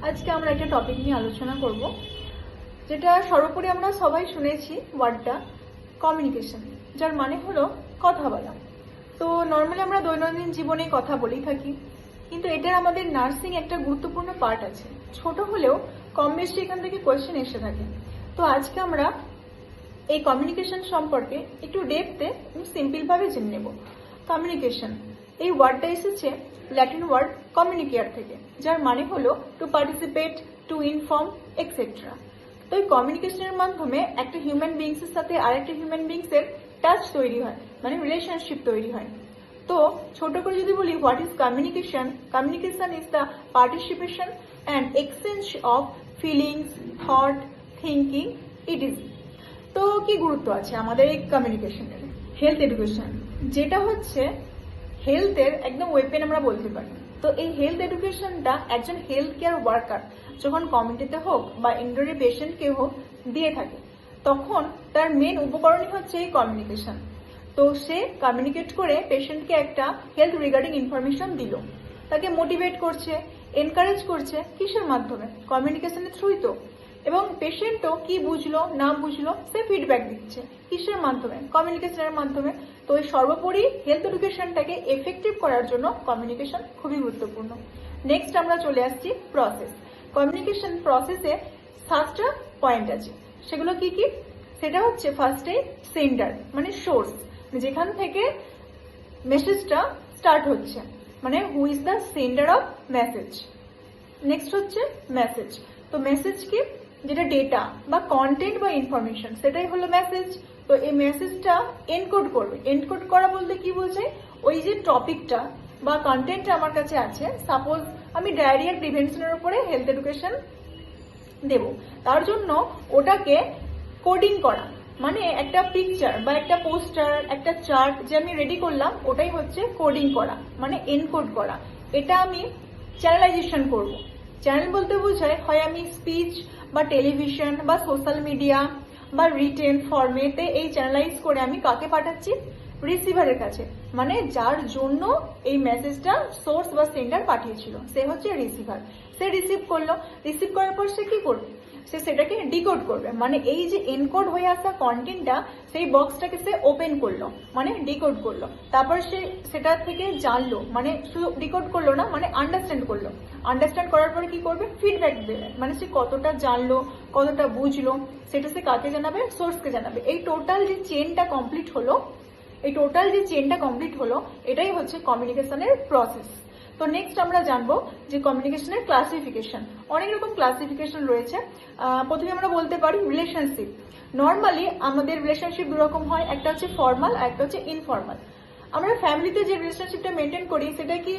আজকে আমরা একটা টপিক নিয়ে আলোচনা করব, যেটা সর্বোপরি আমরা সবাই শুনেছি ওয়ার্ডটা কমিউনিকেশন, যার মানে হলো কথা বলা। তো নর্মালি আমরা দৈনন্দিন জীবনে কথা বলেই থাকি, কিন্তু এটার আমাদের নার্সিং একটা গুরুত্বপূর্ণ পার্ট আছে। ছোট হলেও কম বেশি এখান থেকে কোয়েশ্চেন এসে থাকে। তো আজকে আমরা এই কমিউনিকেশন সম্পর্কে একটু ডেপথে সিম্পল ভাবে জেনে নেব। কমিউনিকেশন এই ওয়ার্ডটা এসেছে ল্যাটিন ওয়ার্ড কমিউনিকেয়ার থেকে, যার মানে হলো to participate, to inform, etcetera. তো এই কমিউনিকেশনের মাধ্যমে একটা হিউম্যান বিংস এর সাথে আরেকটা হিউম্যান বিংস এর টাচ তৈরি হয়, মানে রিলেশনশিপ তৈরি হয়। তো ছোট করে যদি বলি what is communication, communication is the participation and exchange of feelings, thought, thinking, it is. তো কি গুরুত্ব আছে আমাদের এই কমিউনিকেশনের? হেলথ এডুকেশন, যেটা হচ্ছে হেলথের একদম ওয়েপেন আমরা বলতে পারি। তো এই হেলথ এডুকেশনটা একজন হেলথ কেয়ার ওয়ার্কার যখন কমিউনিটিতে হোক বা ইনডোরে পেশেন্টকে হোক দিয়ে থাকে, তখন তার মেন উপকরণই হচ্ছে এই কমিউনিকেশন। তো সে কমিউনিকেট করে পেশেন্টকে একটা হেলথ রিগার্ডিং ইনফরমেশন দিল, তাকে মোটিভেট করছে, এনকারেজ করছে, কিসের মাধ্যমে? কমিউনিকেশনের থ্রুই তো। এবং পেশেন্টও কি বুঝলো না বুঝলো সে ফিডব্যাক দিচ্ছে, কিসের মাধ্যমে? কমিউনিকেশনের মাধ্যমে। তো এই সর্বোপরি হেলথ এডুকেশনটাকে এফেক্টিভ করার জন্য কমিউনিকেশন খুবই গুরুত্বপূর্ণ। নেক্সট আমরা চলে আসছি প্রসেস। কমিউনিকেশন প্রসেসে 7টা পয়েন্ট আছে। সেগুলো কি কি? সেটা হচ্ছে ফার্স্টে সেন্ডার, মানে সোর্স, যেখান থেকে মেসেজটা স্টার্ট হচ্ছে, মানে who is the sender of message. Next হচ্ছে মেসেজ। তো মেসেজ কি? যেটা ডেটা বা কন্টেন্ট বা ইনফরমেশন, সেটাই হলো মেসেজ। তো এই মেসেজটা এনকোড করবে। এনকোড করা বলতে কি বোঝায়? ওই যে টপিকটা বা কন্টেন্টটা আমার কাছে আছে, সাপোজ আমি ডায়রিয়ার প্রিভেনশনের উপরে হেলথ এডুকেশন দেব, তার জন্য ওটাকে কোডিং করা, মানে একটা পিকচার বা একটা পোস্টার, একটা চার্ট যে আমি রেডি করলাম, ওটাই হচ্ছে কোডিং করা, মানে এনকোড করা। এটা আমি চ্যানেলাইজেশন করব। চ্যানেল বলতে বোঝায় হয় আমি স্পিচ বা টেলিভিশন বা সোশ্যাল মিডিয়া বা রিটেন ফর্মেটে এই চ্যানেলাইজ করে আমি কাকে পাঠাচ্ছি? রিসিভারের কাছে, মানে যার জন্য এই মেসেজটা সোর্স বা সেন্ডার পাঠিয়েছিল, সে হচ্ছে রিসিভার। সে রিসিভ করলো, রিসিভ করার পর সে কি করবে? সে সেটাকে ডিকোড করবে, মানে এই যে এনকোড হয়ে আসা কন্টেন্টটা, সেই বক্সটাকে সে ওপেন করলো, মানে ডিকোড করলো। তারপর সে সেটা থেকে জানলো, মানে শুধু ডিকোড করলো না, মানে আন্ডারস্ট্যান্ড করলো। আন্ডারস্ট্যান্ড করার পরে কি করবে? ফিডব্যাক দেবে, মানে সে কতটা জানলো, কতটা বুঝলো, সেটা সে কাকে জানাবে? সোর্সকে জানাবে। এই টোটাল যে চেনটা কমপ্লিট হলো, এটাই হচ্ছে কমিউনিকেশনের প্রসেস। তো নেক্সট আমরা জানবো যে কমিউনিকেশনের ক্লাসিফিকেশন। অনেক রকম ক্লাসিফিকেশন রয়েছে। প্রথমে আমরা বলতে পারি রিলেশনশিপ। নর্মালি আমাদের রিলেশনশিপ দুরকম হয়, একটা হচ্ছে ফর্মাল আর একটা হচ্ছে ইনফর্মাল। আমরা ফ্যামিলিতে যে রিলেশনশিপটা মেনটেন করি সেটা কি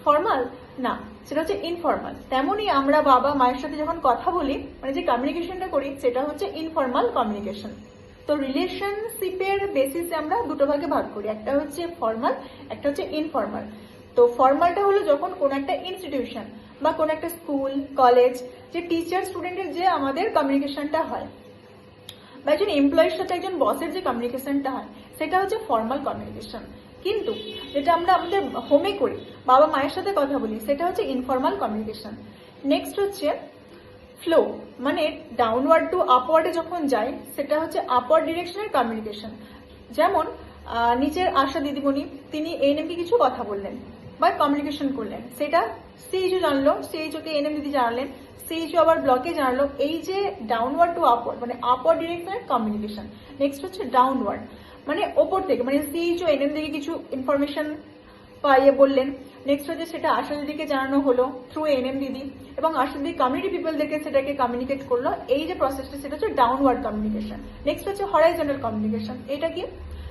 ফর্মাল? না, সেটা হচ্ছে ইনফর্মাল। তেমনই আমরা বাবা মায়ের সাথে যখন কথা বলি, মানে যে কমিউনিকেশনটা করি, সেটা হচ্ছে ইনফর্মাল কমিউনিকেশন। তো রিলেশনশিপের বেসিসে আমরা দুটো ভাগে ভাগ করি, একটা হচ্ছে ফর্মাল, একটা হচ্ছে ইনফর্মাল। তো ফর্মালটা হলো যখন কোন একটা ইনস্টিটিউশন বা কোন একটা স্কুল কলেজ, যে টিচার স্টুডেন্টের যে আমাদের কমিউনিকেশনটা হয়, বা একজন এমপ্লয়ের সাথে একজন বসের যে কমিউনিকেশনটা হয়, সেটা হচ্ছে ফর্মাল কমিউনিকেশন। কিন্তু যেটা আমরা আমাদের হোমে করি, বাবা মায়ের সাথে কথা বলি, সেটা হচ্ছে ইনফর্মাল কমিউনিকেশন। নেক্সট হচ্ছে ফ্লো, মানে ডাউনওয়ার্ড টু আপওয়ার্ডে যখন যায়, সেটা হচ্ছে আপওয়ার্ড ডিরেকশনের কমিউনিকেশন। যেমন নিচের আশা দিদিমণি, তিনি এএনএম কে কিছু কথা বললেন বা কমিউনিকেশন করলেন, সেটা সিএইচও জানলো, সিএইচওকে এএনএম দিদি জানালেন, সিএইচও আবার ব্লকে জানালো। এই যে ডাউনওয়ার্ড টু আপওয়ার্ড, মানে আপওয়ার্ড ডিরেকশনের কমিউনিকেশন। নেক্সট হচ্ছে ডাউনওয়ার্ড, মানে ওপর থেকে, মানে সিএইচও এএনএম দিকে কিছু ইনফরমেশন পাইয়ে বললেন। নেক্সট হচ্ছে সেটা আশা দিদিকে জানানো হলো থ্রু এএনএম দিদি, এবং আশা দিদি কমিউনিটি পিপলদেরকে সেটাকে কমিউনিকেট করলো। এই যে প্রসেসটা, সেটা হচ্ছে ডাউনওয়ার্ড কমিউনিকেশন। নেক্সট হচ্ছে হরাইজন্টাল কমিউনিকেশন। এটা কি?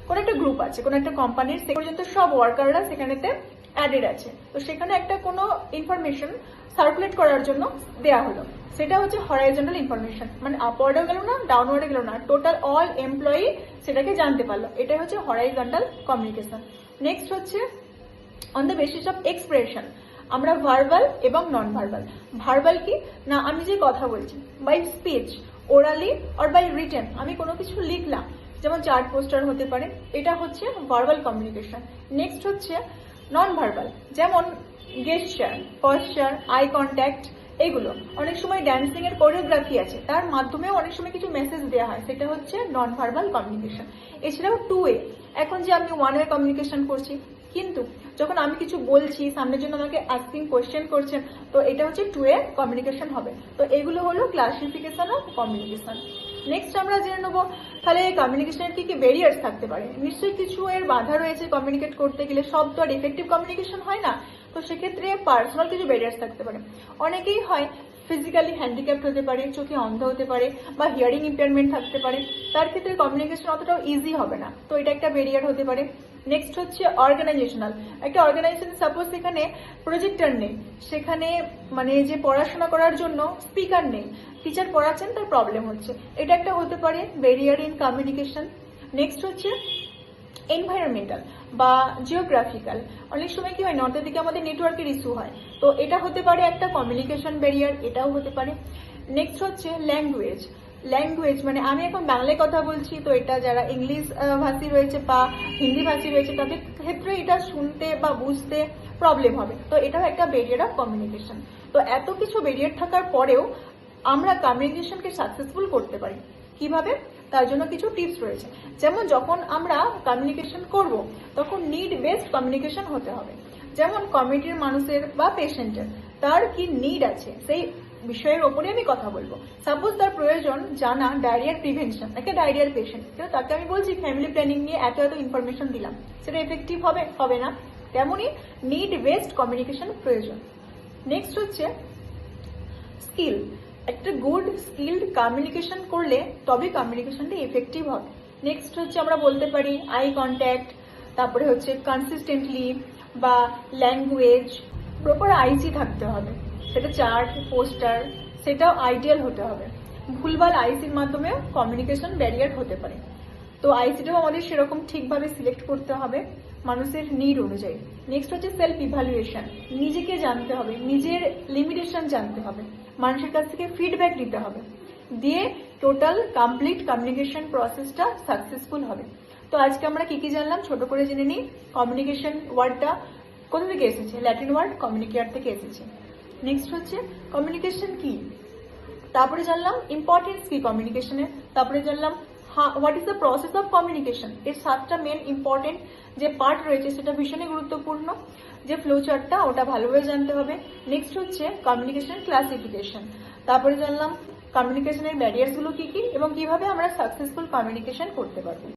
কোন একটা গ্রুপ আছে, কোন একটা কোম্পানির, সে পর্যন্ত সব ওয়ার্কাররা সেখানেতে অ্যাডেড আছে, তো সেখানে একটা কোনো ইনফরমেশন সার্কুলেট করার জন্য দেয়া হলো, সেটা হচ্ছে হরাইজন্টাল ইনফরমেশন। মানে আপওয়ার্ডেও গেল না, ডাউনওয়ার্ডে গেল না, টোটাল অল এমপ্লয়ি সেটাকে জানতে পারলো। এটাই হচ্ছে হরাইজন্টাল কমিউনিকেশন। নেক্সট হচ্ছে on the basis of expression. আমরা ভার্বাল এবং নন ভার্বাল। ভার্বাল কি না, আমি যে কথা বলছি, by speech, orally or by written, আমি কোনো কিছু লিখলাম, যেমন চার্ট পোস্টার হতে পারে, এটা হচ্ছে ভার্বাল কমিউনিকেশন। নেক্সট হচ্ছে নন ভার্বাল, যেমন গেস্টার, পশ্চার, আই কন্ট্যাক্ট, এগুলো অনেক সময় ড্যান্সিং এর কোরিওগ্রাফি আছে, তার মাধ্যমেও অনেক সময় কিছু মেসেজ দেওয়া হয়, সেটা হচ্ছে নন ভার্বাল কমিউনিকেশন। এছাড়াও 2 ওয়ে, এখন যে আমি 1 ওয়ে কমিউনিকেশন করছি, কিন্তু যখন আমি কিছু বলছি সামনের জন্য আমাকে আস্কিং কোয়েশ্চেন করছেন, তো এটা হচ্ছে 2 ওয়ে কমিউনিকেশন হবে। তো এগুলো হলো ক্লাসিফিকেশন অফ কমিউনিকেশন। নেক্সট আমরা জেনে নেবো তাহলে কমিউনিকেশনের কি কি ব্যারিয়ার্স থাকতে পারে। নিশ্চয়ই কিছু এর বাধা রয়েছে কমিউনিকেট করতে গেলে, সব তো আর এফেক্টিভ কমিউনিকেশন হয় না। তো সেক্ষেত্রে পার্সোনাল কিছু ব্যারিয়ার্স থাকতে পারে। অনেকেই হয় ফিজিক্যালি হ্যান্ডিক্যাপ্ট হতে পারে, চোখে অন্ধ হতে পারে, বা হিয়ারিং ইম্পেয়ারমেন্ট থাকতে পারে, তার ক্ষেত্রে কমিউনিকেশন অতটাও ইজি হবে না, তো এটা একটা ব্যারিয়ার হতে পারে। নেক্সট হচ্ছে অর্গানাইজেশনাল। একটা অর্গানাইজেশন সাপোজ সেখানে প্রজেক্টর নেই, সেখানে মানে যে পড়াশোনা করার জন্য স্পিকার নেই, টিচার পড়াচ্ছেন তার প্রবলেম হচ্ছে, এটা একটা হতে পারে ব্যারিয়ার ইন কমিউনিকেশন। নেক্সট হচ্ছে এনভায়রনমেন্টাল বা জিওগ্রাফিক্যাল। অনেক সময় কি হয়, নর্থের দিকে আমাদের নেটওয়ার্কের ইস্যু হয়, তো এটা হতে পারে একটা কমিউনিকেশন ব্যারিয়ার, এটাও হতে পারে। নেক্সট হচ্ছে ল্যাঙ্গুয়েজ। ল্যাঙ্গুয়েজ মানে আমি এখন বাংলায় কথা বলছি, তো এটা যারা ইংলিশ ভাষী রয়েছে বা হিন্দি ভাষী রয়েছে তাদের ক্ষেত্রে এটা শুনতে বা বুঝতে প্রবলেম হবে, তো এটাও একটা ব্যারিয়ার অফ কমিউনিকেশন। তো এত কিছু ব্যারিয়ার থাকার পরেও আমরা কমিউনিকেশনকে সাকসেসফুল করতে পারি কিভাবে, তার জন্য কিছু টিপস রয়েছে। যেমন যখন আমরা কমিউনিকেশন করব তখন নিড বেসড কমিউনিকেশন হতে হবে। যেমন কমিউনিটির মানুষের বা পেশেন্টের তার কি নিড আছে সেই বিষয়ের ওপরে আমি কথা বলবো। সাপোজ তার প্রয়োজন জানা ডায়রিয়ার প্রিভেনশন, একটা ডায়রিয়ার পেশেন্ট, কিন্তু তাকে আমি বলছি ফ্যামিলি প্ল্যানিং নিয়ে এত এত ইনফরমেশন দিলাম, সেটা এফেক্টিভ হবে হবে না। তেমনই নিড বেসড কমিউনিকেশন প্রয়োজন। নেক্সট হচ্ছে স্কিল। একটা গুড স্কিলড কমিউনিকেশন করলে তবে কমিউনিকেশনটা এফেক্টিভ হবে। নেক্সট হচ্ছে আমরা বলতে পারি আই কন্ট্যাক্ট, তারপরে হচ্ছে কনসিস্টেন্টলি বা ল্যাঙ্গুয়েজ, প্রপার আইসি থাকতে হবে, সেটা চার্ট পোস্টার সেটাও আইডিয়াল হতে হবে। ভুলভাল আইসির মাধ্যমেও কমিউনিকেশন ব্যারিয়ার হতে পারে, তো আইসিটাও আমাদের সেরকম ঠিকভাবে সিলেক্ট করতে হবে মানুষের নিড অনুযায়ী। নেক্সট হচ্ছে সেলফ ইভ্যালুয়েশন, নিজেকে জানতে হবে, নিজের লিমিটেশন জানতে হবে, মানুষের কাছ থেকে ফিডব্যাক দিতে হবে, দিয়ে টোটাল কমপ্লিট কমিউনিকেশন প্রসেসটা সাকসেসফুল হবে। তো আজকে আমরা কি কি জানলাম ছোট করে জেনে নিই। কমিউনিকেশন ওয়ার্ডটা কোথা থেকে এসেছে, ল্যাটিন ওয়ার্ড কমিউনিকেট থেকে এসেছে। নেক্সট হচ্ছে কমিউনিকেশন কি, তারপরে জানলাম ইম্পর্টেন্স কি কমিউনিকেশনের, তারপরে জানলাম what is the process of communication, এর 7টা মেন ইম্পর্টেন্ট যে পার্ট রয়েছে সেটা ভীষণই গুরুত্বপূর্ণ, যে ফ্লো চার্টটা ওটা ভালোভাবে জানতে হবে। নেক্সট হচ্ছে কমিউনিকেশন ক্লাসিফিকেশন, তারপরে জানলাম কমিউনিকেশনের ব্যারিয়ার্সগুলো কি কি এবং কিভাবে আমরা সাকসেসফুল কমিউনিকেশন করতে পারবো।